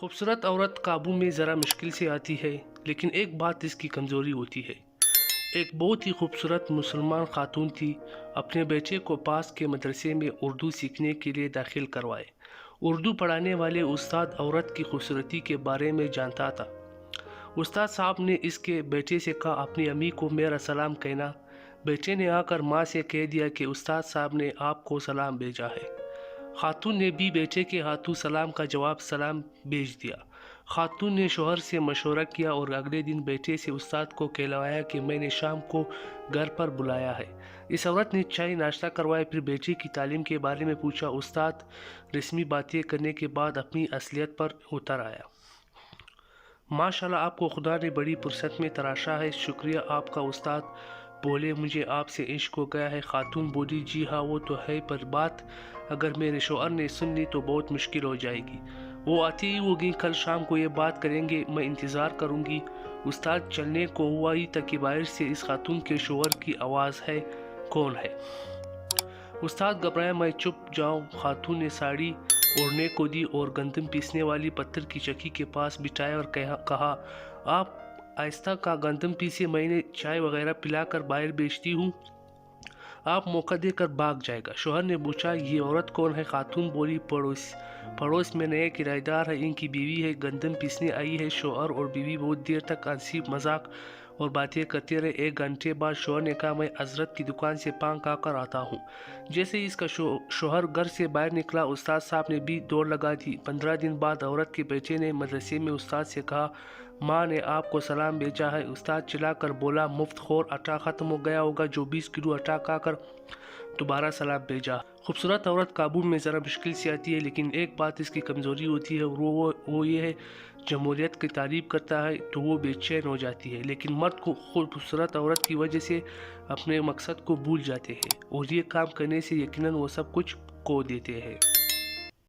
खूबसूरत औरत काबू में ज़रा मुश्किल से आती है, लेकिन एक बात इसकी कमज़ोरी होती है। एक बहुत ही खूबसूरत मुसलमान खातून थी, अपने बच्चे को पास के मदरसे में उर्दू सीखने के लिए दाखिल करवाए। उर्दू पढ़ाने वाले उस्ताद औरत की खूबसूरती के बारे में जानता था। उस्ताद साहब ने इसके बेटे से कहा, अपनी अम्मी को मेरा सलाम कहना। बेटे ने आकर माँ से कह दिया कि उस्ताद साहब ने आपको सलाम भेजा है। खातून ने भी बेटे के हाथों सलाम का जवाब सलाम भेज दिया। खातून ने शोहर से मशवरा किया और अगले दिन बेटे से उस्ताद को कहलवाया कि मैंने शाम को घर पर बुलाया है। इस औरत ने चाय नाश्ता करवाया, फिर बेटे की तालीम के बारे में पूछा। उस्ताद रस्मी बातें करने के बाद अपनी असलियत पर उतर आया। माशाल्लाह, आपको खुदा ने बड़ी फुर्सत में तराशा है, शुक्रिया आपका। उस्ताद बोले, मुझे आपसे इश्क हो गया है। खातून बोली, जी हाँ वो तो है, पर बात अगर मेरे शौहर ने सुन ली तो बहुत मुश्किल हो जाएगी। वो आती ही होगी, कल शाम को ये बात करेंगे, मैं इंतज़ार करूँगी। उस्ताद चलने को हुआ ही तक कि बाहर से इस खातून के शौहर की आवाज़ है, कौन है? उस्ताद घबराया, मैं चुप जाऊँ। खातून ने साड़ी ओढ़ने को दी और गंदम पीसने वाली पत्थर की चक्की के पास बिठाया और कहा, आप आहिस्ता का गंदम पीसे, मैंने चाय वगैरह पिलाकर बाहर भेजती हूँ, आप मौका देकर भाग जाएगा। शौहर ने पूछा, ये औरत कौन है? खातून बोली, पड़ोस में नए किराएदार है, इनकी बीवी है, गंदम पीसने आई है। शौहर और बीवी बहुत देर तक हंसी मजाक और बातें करते रहे। 1 घंटे बाद शौहर ने कहा, मैं हजरत की दुकान से पान खाकर आता हूँ। जैसे ही इसका शौहर घर से बाहर निकला, उस्ताद साहब ने भी दौड़ लगा दी। 15 दिन बाद औरत के बेटे ने मदरसे में उस्ताद से कहा, माँ ने आपको सलाम भेजा है। उस्ताद चिल्लाकर बोला, मुफ्त खोर, आटा ख़त्म हो गया होगा जो 20 किलो आटा खाकर दोबारा सलाम भेजा। खूबसूरत औरत काबू में ज़रा मुश्किल से आती है, लेकिन एक बात इसकी कमज़ोरी होती है, वो ये है, जमहूरियत की तारीफ करता है तो वो बेचैन हो जाती है। लेकिन मर्द को खूबसूरत औरत की वजह से अपने मकसद को भूल जाते हैं और ये काम करने से यकीनन वो सब कुछ खो देते हैं।